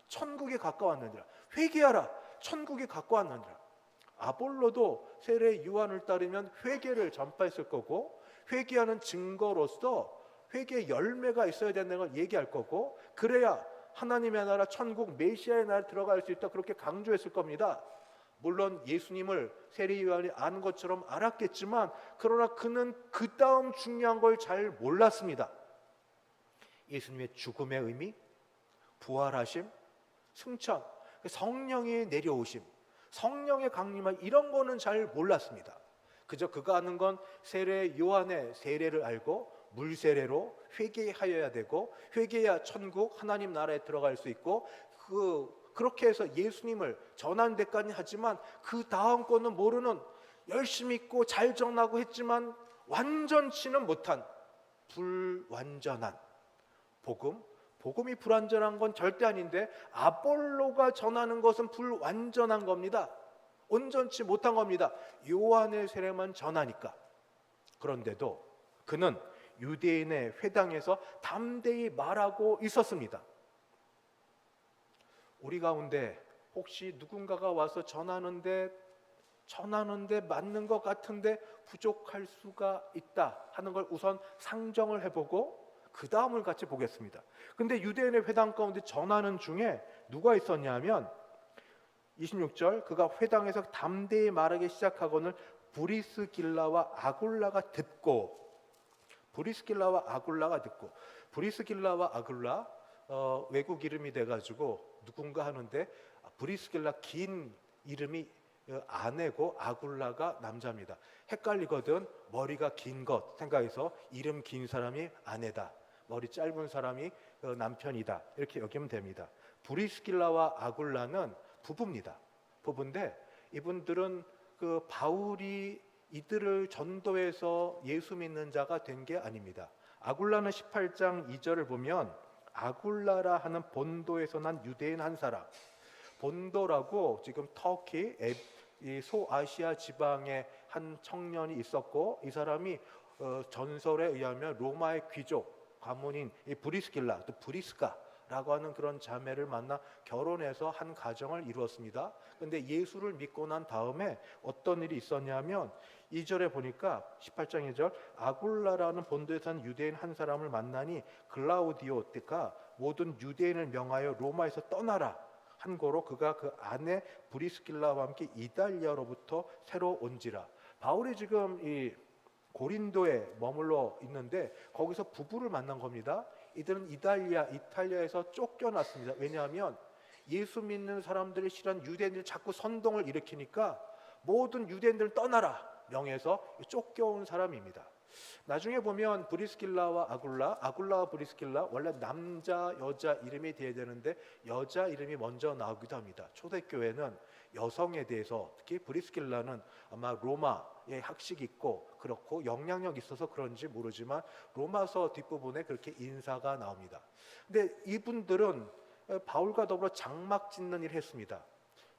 천국에 가까웠느니라. 회개하라, 천국에 가까웠느니라. 아볼로도 세례 요한을 따르면 회개를 전파했을 거고, 회개하는 증거로서 회개의 열매가 있어야 된다는 걸 얘기할 거고, 그래야 하나님의 나라, 천국, 메시아의 나라에 들어갈 수 있다, 그렇게 강조했을 겁니다. 물론 예수님을 세례 요한이 아는 것처럼 알았겠지만, 그러나 그는 그 다음 중요한 걸 잘 몰랐습니다. 예수님의 죽음의 의미, 부활하심, 승천, 성령의 내려오심, 성령의 강림함, 이런 거는 잘 몰랐습니다. 그저 그가 아는 건 세례 요한의 세례를 알고 물세례로 회개하여야 되고, 회개해야 천국 하나님 나라에 들어갈 수 있고, 그렇게 해서 예수님을 전한 데까지 하지만 그 다음 거는 모르는, 열심히 있고 잘 전하고 했지만 완전치는 못한 불완전한 복음이 불완전한 건 절대 아닌데, 아볼로가 전하는 것은 불완전한 겁니다. 온전치 못한 겁니다. 요한의 세례만 전하니까. 그런데도 그는 유대인의 회당에서 담대히 말하고 있었습니다. 우리 가운데 혹시 누군가가 와서 전하는데 맞는 것 같은데 부족할 수가 있다 하는 걸 우선 상정을 해보고 그 다음을 같이 보겠습니다. 근데 유대인의 회당 가운데 전하는 중에 누가 있었냐면 26절, 그가 회당에서 담대히 말하기 시작하고는 브리스길라와 아굴라가 듣고, 브리스길라와 아굴라 외국 이름이 돼가지고 누군가 하는데, 브리스길라 긴 이름이 아내고 아굴라가 남자입니다. 헷갈리거든. 머리가 긴 것 생각해서 이름 긴 사람이 아내다, 머리 짧은 사람이 남편이다, 이렇게 여기면 됩니다. 브리스길라와 아굴라는 부부입니다. 부부인데 이분들은 그 바울이 이들을 전도해서 예수 믿는 자가 된 게 아닙니다. 아굴라는 18장 2절을 보면 아굴라라 하는 본도에서 난 유대인 한 사람, 본도라고 지금 터키 이 소아시아 지방에 한 청년이 있었고, 이 사람이 전설에 의하면 로마의 귀족 가문인 이 브리스길라, 또 브리스가라고 하는 그런 자매를 만나 결혼해서 한 가정을 이루었습니다. 근데 예수를 믿고 난 다음에 어떤 일이 있었냐면 2절에 보니까 18장 2절, 아굴라라는 본도에 산 유대인 한 사람을 만나니 글라우디오가 모든 유대인을 명하여 로마에서 떠나라 한 거로, 그가 그 아내 브리스길라와 함께 이달리아로부터 새로 온지라. 바울이 지금 이 고린도에 머물러 있는데 거기서 부부를 만난 겁니다. 이들은 이탈리아에서 쫓겨났습니다. 왜냐하면 예수 믿는 사람들이 싫어하는 유대인들이 자꾸 선동을 일으키니까 모든 유대인들을 떠나라 명해서 쫓겨온 사람입니다. 나중에 보면 브리스길라와 아굴라와 브리스길라, 원래 남자 여자 이름이 돼야 되는데 여자 이름이 먼저 나오기도 합니다. 초대교회는 여성에 대해서, 특히 브리스길라는 아마 로마의 학식이 있고 그렇고 영향력 있어서 그런지 모르지만 로마서 뒷부분에 그렇게 인사가 나옵니다. 근데 이분들은 바울과 더불어 장막 짓는 일을 했습니다.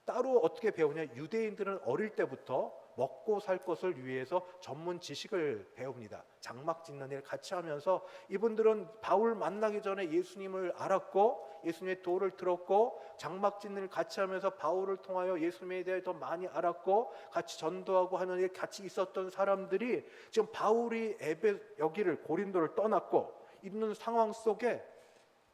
따로 어떻게 배우냐, 유대인들은 어릴 때부터 먹고 살 것을 위해서 전문 지식을 배웁니다. 장막 짓는 일 같이 하면서 이분들은 바울 만나기 전에 예수님을 알았고 예수님의 도를 들었고, 장막 짓는 일 같이 하면서 바울을 통하여 예수님에 대해 더 많이 알았고 같이 전도하고 하는 일 같이 있었던 사람들이 지금 바울이 여기를 고린도를 떠났고 있는 상황 속에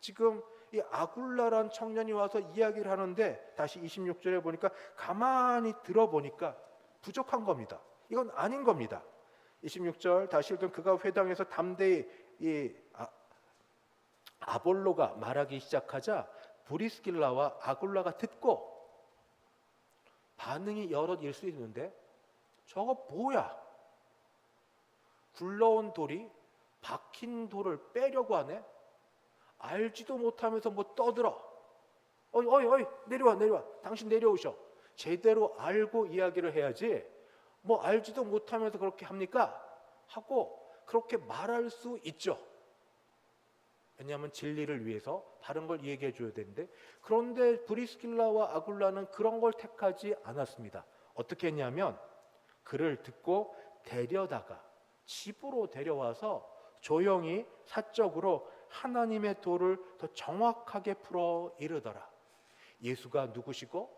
지금 이 아굴라란 청년이 와서 이야기를 하는데, 다시 26절에 보니까 가만히 들어보니까 부족한 겁니다. 이건 아닌 겁니다. 26절 다시 읽으면, 그가 회당에서 담대히 아볼로가 말하기 시작하자 브리스길라와 아굴라가 듣고, 반응이 여럿일 수 있는데 저거 뭐야? 굴러온 돌이 박힌 돌을 빼려고 하네? 알지도 못하면서 뭐 떠들어. 어이 내려와 당신 내려오셔. 제대로 알고 이야기를 해야지 뭐 알지도 못하면서 그렇게 합니까? 하고 그렇게 말할 수 있죠. 왜냐하면 진리를 위해서 바른 걸 얘기해 줘야 되는데, 그런데 브리스길라와 아굴라는 그런 걸 택하지 않았습니다. 어떻게 했냐면 그를 듣고 데려다가 집으로 데려와서 조용히 사적으로 하나님의 도를 더 정확하게 풀어 이르더라. 예수가 누구시고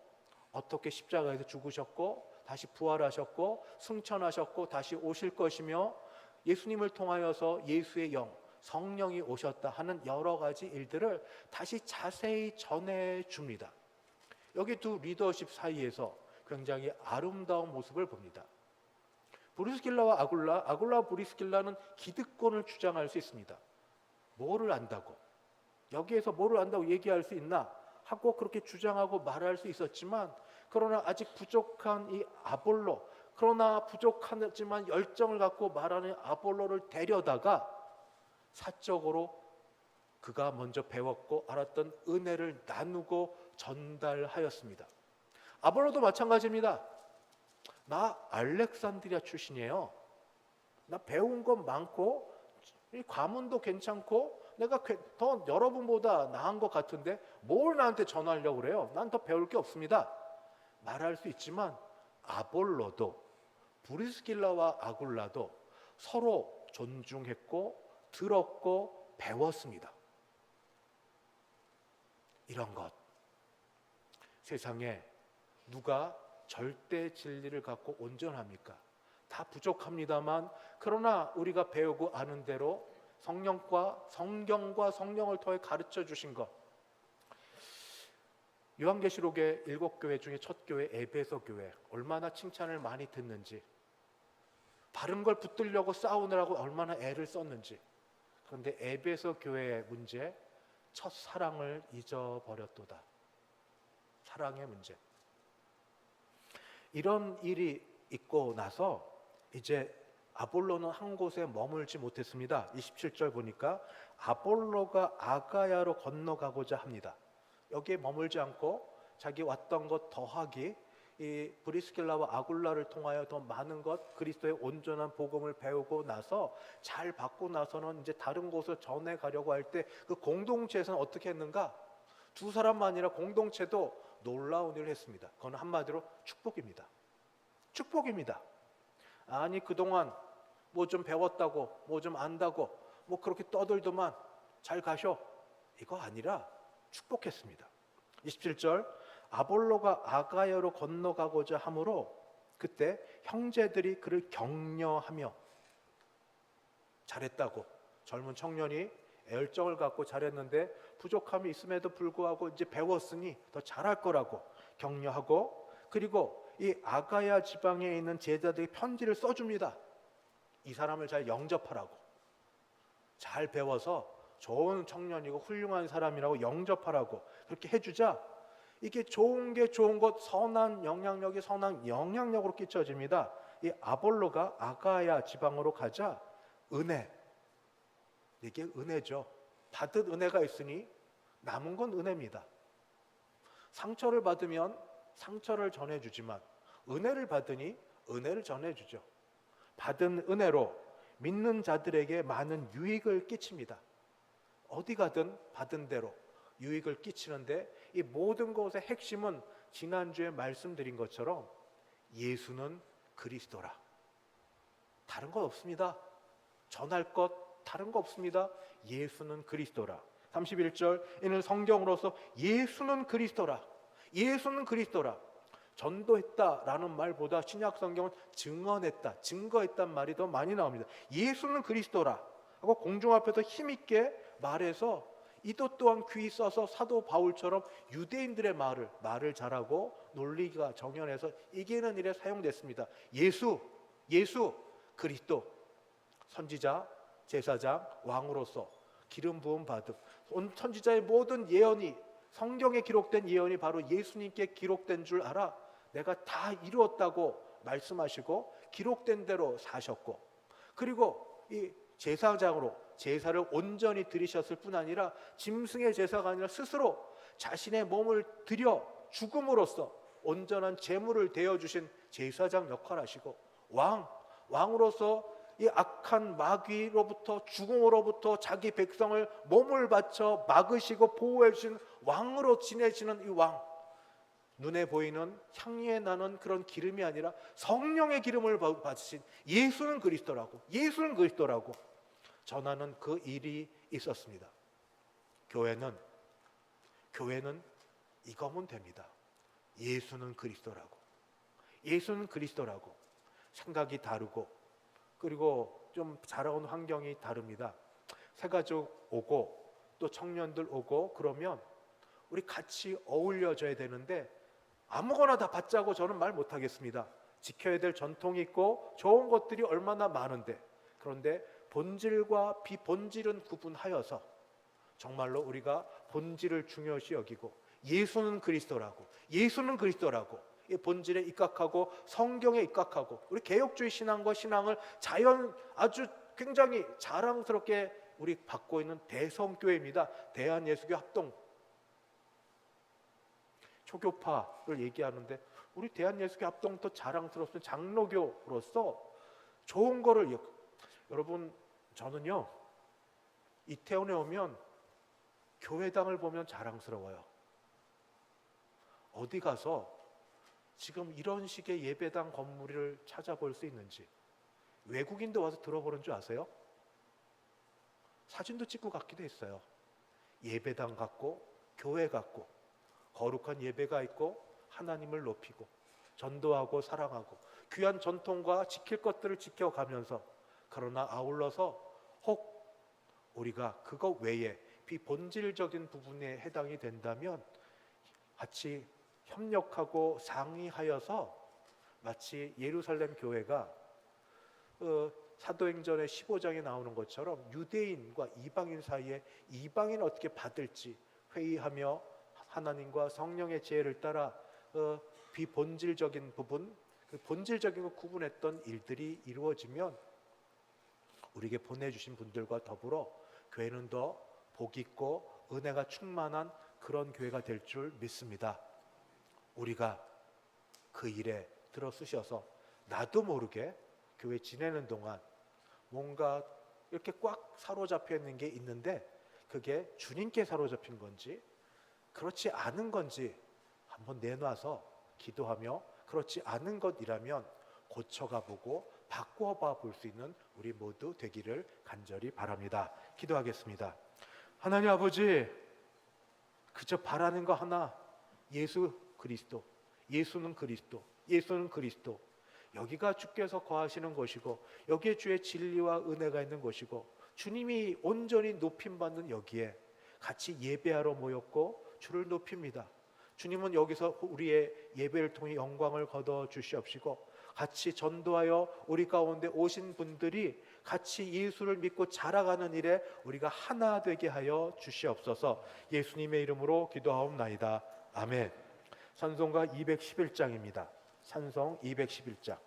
어떻게 십자가에서 죽으셨고 다시 부활하셨고 승천하셨고 다시 오실 것이며 예수님을 통하여서 예수의 영 성령이 오셨다 하는 여러 가지 일들을 다시 자세히 전해 줍니다. 여기 두 리더십 사이에서 굉장히 아름다운 모습을 봅니다. 브리스길라와 아굴라 브리스길라는 기득권을 주장할 수 있습니다. 뭐를 안다고, 여기에서 뭐를 안다고 얘기할 수 있나 하고 그렇게 주장하고 말할 수 있었지만, 그러나 아직 부족한 이 아볼로, 그러나 부족하지만 열정을 갖고 말하는 아볼로를 데려다가 사적으로 그가 먼저 배웠고 알았던 은혜를 나누고 전달하였습니다. 아볼로도 마찬가지입니다. 나 알렉산드리아 출신이에요. 나 배운 건 많고 이 과문도 괜찮고 내가 더 여러분보다 나은 것 같은데 뭘 나한테 전하려고 그래요? 난 더 배울 게 없습니다. 말할 수 있지만 아볼로도 브리스길라와 아굴라도 서로 존중했고 들었고 배웠습니다. 이런 것, 세상에 누가 절대 진리를 갖고 온전합니까? 다 부족합니다만, 그러나 우리가 배우고 아는 대로 성경과 성령을 통해 가르쳐 주신 것, 요한계시록의 7교회 중에 첫 교회 에베소 교회 얼마나 칭찬을 많이 듣는지, 바른 걸 붙들려고 싸우느라고 얼마나 애를 썼는지. 그런데 에베소 교회의 문제, 첫 사랑을 잊어버렸도다. 사랑의 문제. 이런 일이 있고 나서 이제 아볼로는 한 곳에 머물지 못했습니다. 27절 보니까 아볼로가 아가야로 건너가고자 합니다. 여기에 머물지 않고 자기 왔던 것 더하기, 이 브리스길라와 아굴라를 통하여 더 많은 것, 그리스도의 온전한 복음을 배우고 나서 잘 받고 나서는 이제 다른 곳을 전해 가려고 할 때 그 공동체에서는 어떻게 했는가? 두 사람만 아니라 공동체도 놀라운 일을 했습니다. 그건 한마디로 축복입니다. 축복입니다. 아니 그동안 뭐 좀 배웠다고, 뭐 좀 안다고, 뭐 그렇게 떠들더만 잘 가셔, 이거 아니라 축복했습니다. 27절, 아볼로가 아가야로 건너가고자 하므로 그때 형제들이 그를 격려하며, 잘했다고, 젊은 청년이 열정을 갖고 잘했는데 부족함이 있음에도 불구하고 이제 배웠으니 더 잘할 거라고 격려하고, 그리고 이 아가야 지방에 있는 제자들이 편지를 써줍니다. 이 사람을 잘 영접하라고, 잘 배워서 좋은 청년이고 훌륭한 사람이라고 영접하라고 그렇게 해주자, 이게 좋은 게 좋은 것, 선한 영향력이 선한 영향력으로 끼쳐집니다. 이 아볼로가 아가야 지방으로 가자 은혜, 이게 은혜죠. 받은 은혜가 있으니 남은 건 은혜입니다. 상처를 받으면 상처를 전해주지만 은혜를 받으니 은혜를 전해주죠. 받은 은혜로 믿는 자들에게 많은 유익을 끼칩니다. 어디 가든 받은 대로 유익을 끼치는데, 이 모든 것의 핵심은 지난주에 말씀드린 것처럼 예수는 그리스도라. 다른 것 없습니다. 전할 것 다른 거 없습니다. 예수는 그리스도라. 31절, 이는 성경으로서 예수는 그리스도라, 예수는 그리스도라. 전도했다라는 말보다 신약 성경은 증언했다, 증거했단 말이 더 많이 나옵니다. 예수는 그리스도라 하고 공중 앞에서 힘있게 말해서, 이도 또한 귀 써서 사도 바울처럼 유대인들의 말을 잘하고 논리가 정연해서 이기는 일에 사용됐습니다. 예수 그리스도, 선지자, 제사장, 왕으로서 기름 부음 받음, 선지자의 모든 예언이, 성경에 기록된 예언이 바로 예수님께 기록된 줄 알아. 내가 다 이루었다고 말씀하시고 기록된 대로 사셨고, 그리고 이 제사장으로 제사를 온전히 드리셨을 뿐 아니라 짐승의 제사가 아니라 스스로 자신의 몸을 드려 죽음으로써 온전한 제물을 되어 주신 제사장 역할하시고, 왕으로서 이 악한 마귀로부터 죽음으로부터 자기 백성을 몸을 바쳐 막으시고 보호해 주신 왕으로 지내시는 이 왕, 눈에 보이는 향기에 나는 그런 기름이 아니라 성령의 기름을 받으신 예수는 그리스도라고, 예수는 그리스도라고 전하는 그 일이 있었습니다. 교회는 이거면 됩니다. 예수는 그리스도라고, 예수는 그리스도라고. 생각이 다르고 그리고 좀 자라온 환경이 다릅니다. 새가족 오고 또 청년들 오고 그러면 우리 같이 어울려져야 되는데 아무거나 다 받자고 저는 말 못하겠습니다. 지켜야 될 전통이 있고 좋은 것들이 얼마나 많은데, 그런데 본질과 비본질은 구분하여서 정말로 우리가 본질을 중요시 여기고 예수는 그리스도라고, 예수는 그리스도라고 이 본질에 입각하고 성경에 입각하고 우리 개혁주의 신앙과 신앙을 아주 굉장히 자랑스럽게 우리 받고 있는 대성교회입니다. 대한예수교 합동. 초교파를 얘기하는데 우리 대한예수교 합동도 자랑스럽습니다. 장로교로서 좋은 거를 여러분, 저는요 이태원에 오면 교회당을 보면 자랑스러워요. 어디 가서 지금 이런 식의 예배당 건물을 찾아볼 수 있는지, 외국인도 와서 들어보는 줄 아세요? 사진도 찍고 갔기도 했어요. 예배당 같고 교회 같고 거룩한 예배가 있고 하나님을 높이고 전도하고 사랑하고 귀한 전통과 지킬 것들을 지켜가면서, 그러나 아울러서 혹 우리가 그거 외에 비본질적인 부분에 해당이 된다면 같이 협력하고 상의하여서 마치 예루살렘 교회가 사도행전의 15장에 나오는 것처럼 유대인과 이방인 사이에 이방인 어떻게 받을지 회의하며 하나님과 성령의 지혜를 따라 비본질적인 부분, 그 본질적인 걸 구분했던 일들이 이루어지면 우리에게 보내주신 분들과 더불어 교회는 더 복 있고 은혜가 충만한 그런 교회가 될 줄 믿습니다. 우리가 그 일에 들어 쓰셔서 나도 모르게 교회 지내는 동안 뭔가 이렇게 꽉 사로잡혀 있는 게 있는데 그게 주님께 사로잡힌 건지 그렇지 않은 건지 한번 내놔서 기도하며, 그렇지 않은 것이라면 고쳐가 보고 바꿔봐 볼 수 있는 우리 모두 되기를 간절히 바랍니다. 기도하겠습니다. 하나님 아버지, 그저 바라는 거 하나, 예수 그리스도, 예수는 그리스도, 예수는 그리스도. 여기가 주께서 거하시는 곳이고 여기에 주의 진리와 은혜가 있는 곳이고 주님이 온전히 높임받는 여기에 같이 예배하러 모였고 주를 높입니다. 주님은 여기서 우리의 예배를 통해 영광을 거둬 주시옵시고 같이 전도하여 우리 가운데 오신 분들이 같이 예수를 믿고 자라가는 일에 우리가 하나 되게 하여 주시옵소서. 예수님의 이름으로 기도하옵나이다. 아멘. 찬송가 211장입니다. 찬송 211장.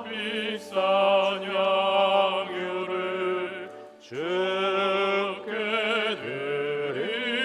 비싼 양유를 주께 드리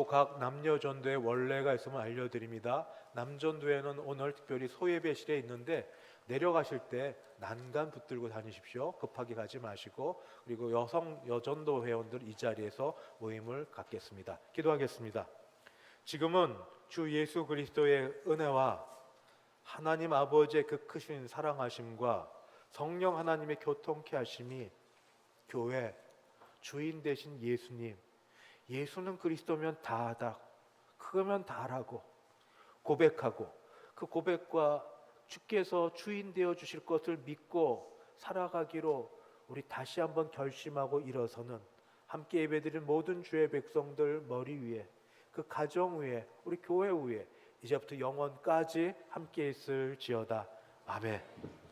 또 각 남녀 전도의 원례가 있으면 알려드립니다. 남전도에는 오늘 특별히 소예배실에 있는데 내려가실 때 난간 붙들고 다니십시오. 급하게 가지 마시고. 그리고 여전도 회원들 이 자리에서 모임을 갖겠습니다. 기도하겠습니다. 지금은 주 예수 그리스도의 은혜와 하나님 아버지의 그 크신 사랑하심과 성령 하나님의 교통케 하심이 교회 주인 되신 예수님, 예수는 그리스도면 다하다, 그거면 다라고 고백하고 그 고백과 주께서 주인 되어 주실 것을 믿고 살아가기로 우리 다시 한번 결심하고 일어서는 함께 예배드린 모든 주의 백성들 머리 위에, 그 가정 위에, 우리 교회 위에 이제부터 영원까지 함께 있을지어다. 아멘.